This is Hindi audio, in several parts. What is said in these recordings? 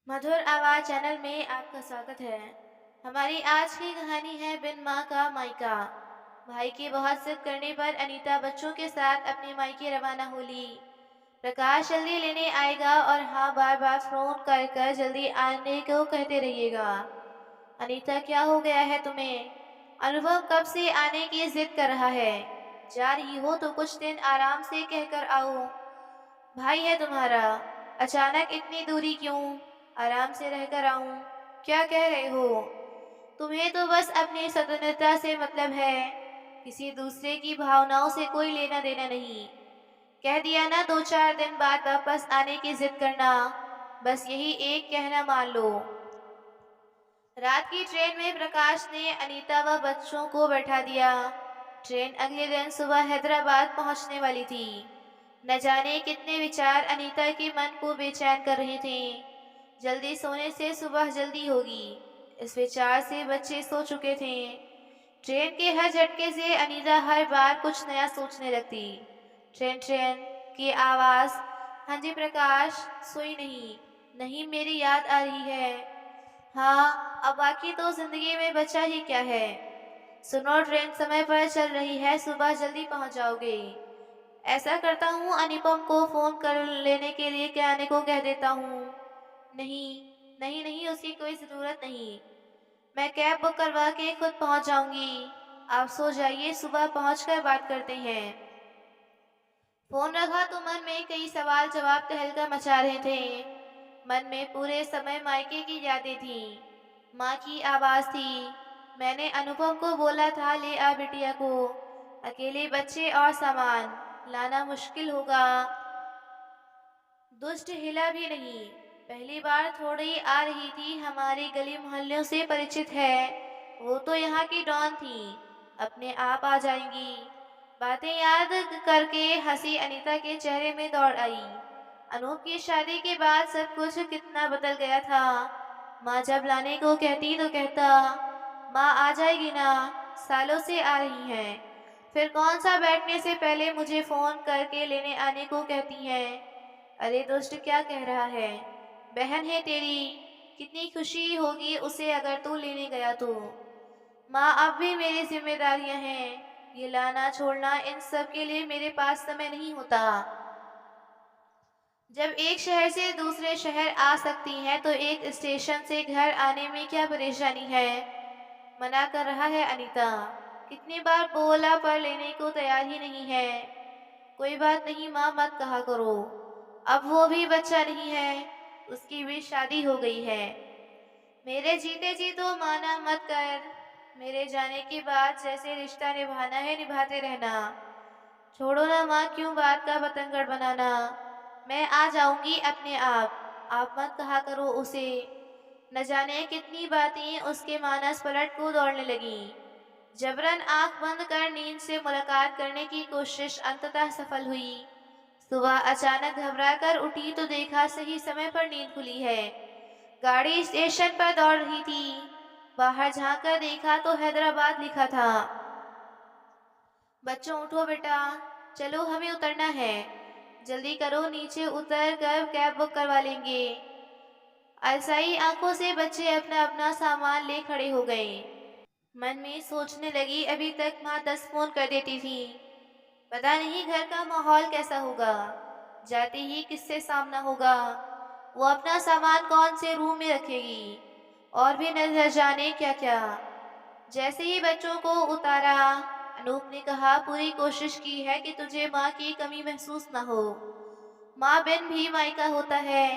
मधुर आवाज़ चैनल में आपका स्वागत है। हमारी आज की कहानी है बिन माँ का मायका। भाई की बहुत जिद करने पर अनीता बच्चों के साथ अपने मायके रवाना हो ली। प्रकाश जल्दी लेने आएगा और हाँ बार बार फोन कर कर जल्दी आने को कहते रहिएगा। अनीता क्या हो गया है तुम्हें? अनुभव कब से आने की जिद कर रहा है। जा रही हो तो कुछ दिन आराम से कहकर आओ। भाई है तुम्हारा, अचानक इतनी दूरी क्यों? आराम से रहकर आऊं। क्या कह रहे हो? तुम्हें तो बस अपनी स्वतंत्रता से मतलब है, किसी दूसरे की भावनाओं से कोई लेना देना नहीं। कह दिया ना, 2-4 दिन बाद वापस आने की जिद करना। बस यही एक कहना मान लो। रात की ट्रेन में प्रकाश ने अनीता व बच्चों को बैठा दिया। ट्रेन अगले दिन सुबह हैदराबाद पहुंचने वाली थी। न जाने कितने विचार अनीता के मन को बेचैन कर रहे थे। जल्दी सोने से सुबह जल्दी होगी, इस विचार से बच्चे सो चुके थे। ट्रेन के हर झटके से अनीता हर बार कुछ नया सोचने लगती। ट्रेन ट्रेन की आवाज। हाँ जी प्रकाश, सोई नहीं? नहीं, मेरी याद आ रही है। हाँ, अब बाकी तो जिंदगी में बचा ही क्या है। सुनो, ट्रेन समय पर चल रही है, सुबह जल्दी पहुंच जाओगे। ऐसा करता हूँ, अनुपम को फोन कर लेने के लिए कहने को कह देता हूँ। नहीं, नहीं नहीं, उसकी कोई जरूरत नहीं। मैं कैब बुक करवा के खुद पहुंच जाऊंगी। आप सो जाइए, सुबह पहुंचकर बात करते हैं। फोन रखा तो मन में कई सवाल जवाब तहलका मचा रहे थे। मन में पूरे समय मायके की यादें थीं। माँ की आवाज थी। मैंने अनुपम को बोला था ले आ बिटिया को। अकेले बच्चे और सामान लाना मुश्किल होगा। दुष्ट हिला भी नहीं। पहली बार थोड़ी आ रही थी, हमारी गली मोहल्लों से परिचित है। वो तो यहाँ की डॉन थी, अपने आप आ जाएंगी। बातें याद करके हंसी अनीता के चेहरे में दौड़ आई। अनूप की शादी के बाद सब कुछ कितना बदल गया था। माँ जब लाने को कहती तो कहता, माँ आ जाएगी ना, सालों से आ रही हैं। फिर कौन सा बैठने से पहले मुझे फोन करके लेने आने को कहती हैं। अरे दुष्ट, क्या कह रहा है? बहन है तेरी, कितनी खुशी होगी उसे अगर तू लेने गया तो। माँ, अब भी मेरी जिम्मेदारियां हैं, ये लाना छोड़ना, इन सब के लिए मेरे पास समय नहीं होता। जब एक शहर से दूसरे शहर आ सकती हैं तो एक स्टेशन से घर आने में क्या परेशानी है? मना कर रहा है अनीता। कितनी बार बोला पर लेने को तैयार ही नहीं है। कोई बात नहीं माँ, मत कहा करो। अब वो भी बच्चा नहीं है, उसकी भी शादी हो गई है। मेरे जीते जी तो माना मत कर। मेरे जाने के बाद जैसे रिश्ता निभाना है निभाते रहना। छोड़ो ना माँ, क्यों बात का बतंगड़ बनाना। मैं आ जाऊंगी अपने आप मत कहा करो उसे। न जाने कितनी बातें उसके मानस पलट को दौड़ने लगी। जबरन आंख बंद कर नींद से मुलाकात करने की कोशिश अंततः सफल हुई। सुबह अचानक घबरा कर उठी तो देखा सही समय पर नींद खुली है। गाड़ी स्टेशन पर दौड़ रही थी। बाहर झांक कर देखा तो हैदराबाद लिखा था। बच्चों उठो बेटा, चलो हमें उतरना है। जल्दी करो, नीचे उतर कर कैब बुक करवा लेंगे। अलसाई आंखों से बच्चे अपना अपना सामान ले खड़े हो गए। मन में सोचने लगी, अभी तक माँ 10 फोन कर देती थी। पता नहीं घर का माहौल कैसा होगा, जाते ही किससे सामना होगा। वो अपना सामान कौन से रूम में रखेगी, और भी न जाने क्या क्या। जैसे ही बच्चों को उतारा, अनूप ने कहा, पूरी कोशिश की है कि तुझे माँ की कमी महसूस ना हो। माँ बिन भी मायका होता है,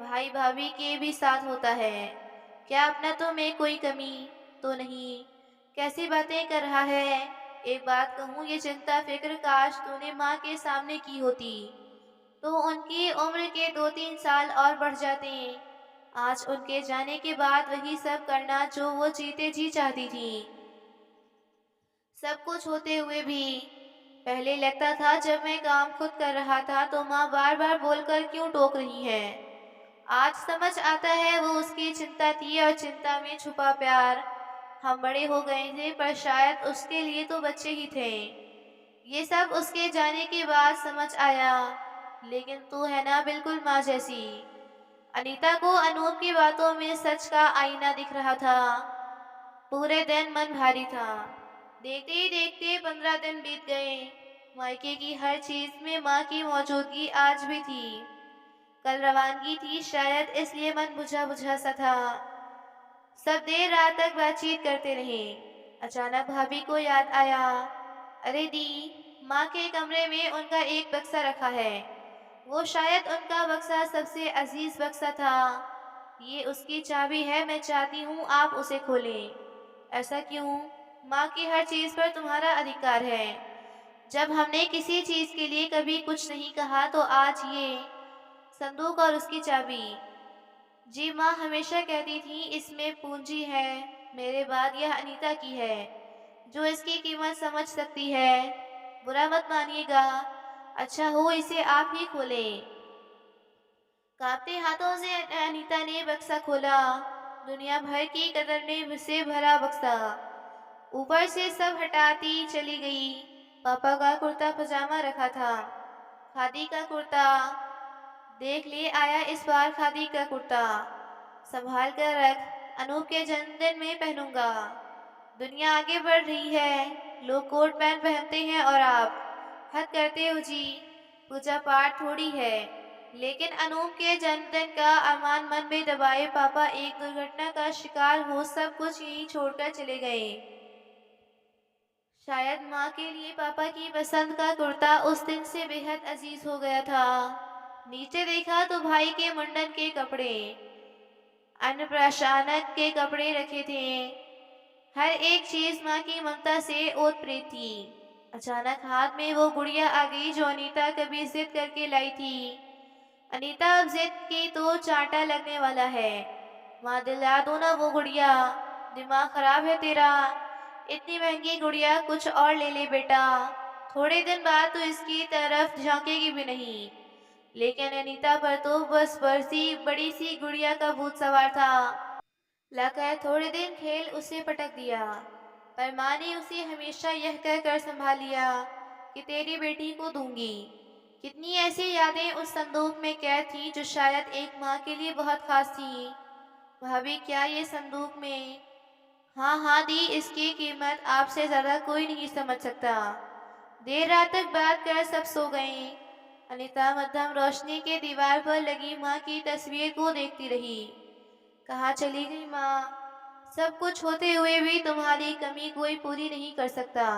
भाई भाभी के भी साथ होता है। क्या अपना तो में कोई कमी तो नहीं? कैसी बातें कर रहा है। एक बात कहूँ, ये चिंता फिक्र काश तूने माँ के सामने की होती, तो उनकी उम्र के 2-3 साल और बढ़ जाते। आज उनके जाने के बाद वही सब करना जो वो जीते जी चाहती थी। सब कुछ होते हुए भी पहले लगता था जब मैं काम खुद कर रहा था तो माँ बार बार बोलकर क्यों टोक रही है। आज समझ आता है वो उसकी चिंता थी और चिंता में छुपा प्यार। हम बड़े हो गए थे पर शायद उसके लिए तो बच्चे ही थे। ये सब उसके जाने के बाद समझ आया। लेकिन तू है ना बिल्कुल माँ जैसी। अनीता को अनूप की बातों में सच का आईना दिख रहा था। पूरे दिन मन भारी था। देखते ही देखते 15 दिन बीत गए। मायके की हर चीज में माँ की मौजूदगी आज भी थी। कल रवानगी थी, शायद इसलिए मन बुझा बुझा सा था। सब देर रात तक बातचीत करते रहे। अचानक भाभी को याद आया, अरे दी, माँ के कमरे में उनका एक बक्सा रखा है। वो शायद उनका बक्सा सबसे अजीज बक्सा था। ये उसकी चाबी है, मैं चाहती हूँ आप उसे खोलें। ऐसा क्यों? माँ की हर चीज पर तुम्हारा अधिकार है। जब हमने किसी चीज के लिए कभी कुछ नहीं कहा तो आज ये संदूक और उसकी चाबी। जी, माँ हमेशा कहती थी इसमें पूंजी है। मेरे बाद यह अनीता की है, जो इसकी कीमत समझ सकती है। बुरा मत मानिएगा। अच्छा हो इसे आप ही खोलें। कांपते हाथों से अनीता ने बक्सा खोला। दुनिया भर की कतरने से भरा बक्सा। ऊपर से सब हटाती चली गई। पापा का कुर्ता पजामा रखा था, खादी का कुर्ता। देख ले आया इस बार खादी का कुर्ता। संभाल कर रख, अनूप के जन्मदिन में पहनूंगा। दुनिया आगे बढ़ रही है, लोग कोट पैंट पहनते हैं और आप हद करते हो जी। पूजा पाठ थोड़ी है। लेकिन अनूप के जन्मदिन का अरमान मन में दबाए पापा एक दुर्घटना का शिकार हो सब कुछ यहीं छोड़कर चले गए। शायद माँ के लिए पापा की पसंद का कुर्ता उस दिन से बेहद अजीज हो गया था। नीचे देखा तो भाई के मुंडन के कपड़े, अन्नप्राशन के कपड़े रखे थे। हर एक चीज माँ की ममता से ओतप्रोत थी। अचानक हाथ में वो गुड़िया आ गई जो अनीता कभी जिद करके लाई थी। अनीता अब जिद की तो चांटा लगने वाला है। माँ दिला दो ना वो गुड़िया। दिमाग खराब है तेरा? इतनी महंगी गुड़िया कुछ और ले ले बेटा। थोड़े दिन बाद तो इसकी तरफ झांकेगी भी नहीं। लेकिन अनीता पर तो बस बड़ी सी गुड़िया का भूत सवार था। लगा थोड़े दिन खेल उसे पटक दिया। पर माँ ने उसे हमेशा यह कहकर संभाल लिया कि तेरी बेटी को दूंगी। कितनी ऐसी यादें उस संदूक में कैद थी जो शायद एक माँ के लिए बहुत खास थी। भाभी क्या ये संदूक में? हाँ हाँ दी, इसकी कीमत आपसे ज्यादा कोई नहीं समझ सकता। देर रात तक बात कर सब सो गए। अनीता मध्यम रोशनी के दीवार पर लगी माँ की तस्वीर को देखती रही। कहाँ चली गई माँ? सब कुछ होते हुए भी तुम्हारी कमी कोई पूरी नहीं कर सकता।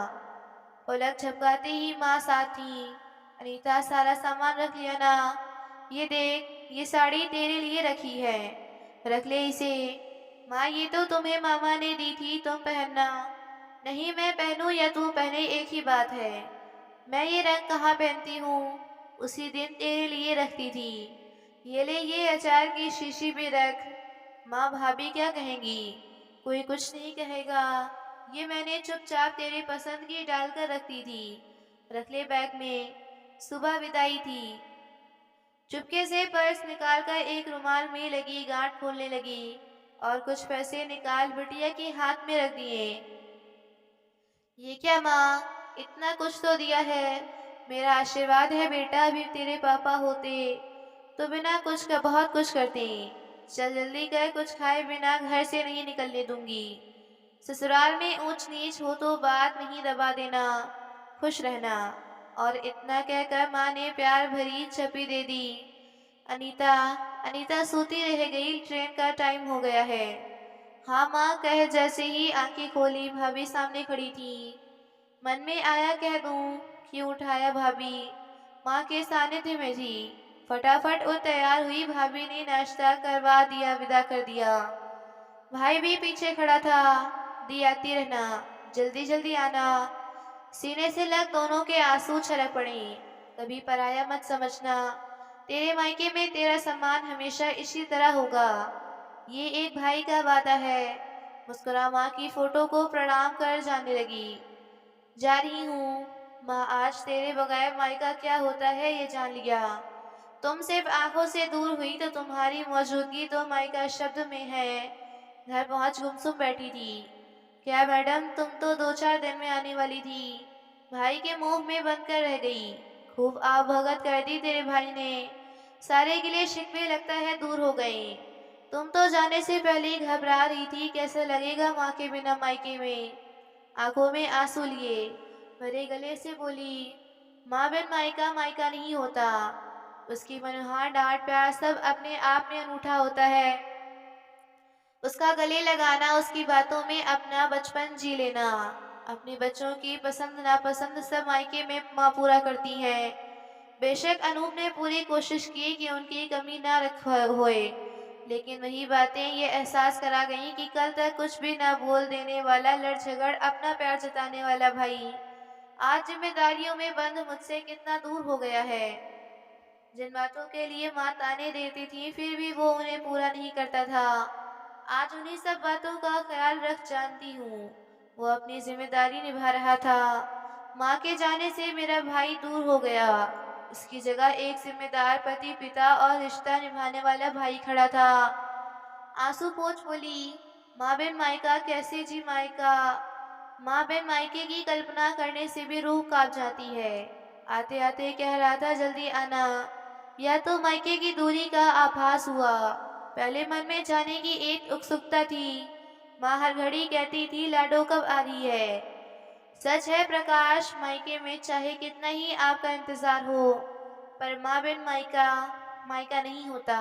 पलक झपकाते ही माँ साथ थी। अनीता सारा सामान रख लिया ना? ये देख, ये साड़ी तेरे लिए रखी है, रख ले इसे। माँ ये तो तुम्हें मामा ने दी थी, तुम पहनना। नहीं, मैं पहनूं या तू पहने एक ही बात है। मैं ये रंग कहाँ पहनती हूँ, उसी दिन तेरे लिए रखती थी। ये ले, ये अचार की शीशी भी रख। माँ भाभी क्या कहेंगी? कोई कुछ नहीं कहेगा। ये मैंने चुपचाप तेरी पसंद की डालकर रखती थी, रख ले बैग में। सुबह विदाई थी। चुपके से पर्स निकालकर एक रुमाल में लगी गांठ खोलने लगी और कुछ पैसे निकाल बिटिया के हाथ में रख दिए। ये क्या माँ, इतना कुछ तो दिया है। मेरा आशीर्वाद है बेटा, अभी तेरे पापा होते तो बिना कुछ का बहुत कुछ करते। चल जल्दी कर, कुछ खाए बिना घर से नहीं निकलने दूंगी। ससुराल में ऊंच नीच हो तो बात नहीं दबा देना, खुश रहना। और इतना कहकर माँ ने प्यार भरी छपी दे दी। अनीता अनीता सोती रह गई, ट्रेन का टाइम हो गया है। हाँ माँ कह जैसे ही आंखें खोली भाभी सामने खड़ी थी। मन में आया कह दूं, क्यों उठाया भाभी? माँ के सानिध्य में थी। फटाफट वो तैयार हुई, भाभी ने नाश्ता करवा दिया, विदा कर दिया। भाई भी पीछे खड़ा था। दी आती रहना, जल्दी जल्दी आना। सीने से लग दोनों के आंसू छलक पड़े। कभी पराया मत समझना। तेरे मायके में तेरा सम्मान हमेशा इसी तरह होगा। ये एक भाई का वादा है। मुस्कुरा माँ की फोटो को प्रणाम कर जाने लगी। जा रही हूँ माँ, आज तेरे बगैर मायका क्या होता है ये जान लिया। तुम सिर्फ आंखों से दूर हुई तो तुम्हारी मौजूदगी तो मायका शब्द में है। घर पहुंच गुमसुम बैठी थी। क्या मैडम, तुम तो 2-4 दिन में आने वाली थी। भाई के मुंह में बंद कर रह गई। खूब आप भगत कर दी तेरे भाई ने। सारे गिले शिकवे लगता है दूर हो गए। तुम तो जाने से पहले ही घबरा रही थी कैसे लगेगा माँ के बिना मायके में। आंखों में आंसू लिए भरे गले से बोली, माँ बिन मायका मायका नहीं होता। उसकी मनोहार डांट प्यार सब अपने आप में अनूठा होता है। उसका गले लगाना, उसकी बातों में अपना बचपन जी लेना। अपने बच्चों की पसंद नापसंद सब मायके में माँ पूरा करती है। बेशक अनूप ने पूरी कोशिश की कि उनकी कमी ना रख होए, लेकिन वही बातें ये एहसास करा गईं कि कल तक कुछ भी ना बोल देने वाला, लड़ झगड़ अपना प्यार जताने वाला भाई आज जिम्मेदारियों में बंद मुझसे कितना दूर हो गया है। जिन बातों के लिए माँ ताने देती थी फिर भी वो उन्हें पूरा नहीं करता था, आज उन्हीं सब बातों का ख्याल रख जानती हूँ। वो अपनी जिम्मेदारी निभा रहा था। माँ के जाने से मेरा भाई दूर हो गया। उसकी जगह एक जिम्मेदार पति, पिता और रिश्ता निभाने वाला भाई खड़ा था। आंसू पोंछ बोली, माँ बिन मायका कैसे जी मायका। माँ बिन मायके की कल्पना करने से भी रूह कांप जाती है। आते आते कह रहा था जल्दी आना। या तो मायके की दूरी का आभास हुआ। पहले मन में जाने की एक उत्सुकता थी। माँ हर घड़ी कहती थी लाडो कब आ रही है। सच है प्रकाश, मायके में चाहे कितना ही आपका इंतजार हो, पर माँ बिन मायका मायका नहीं होता।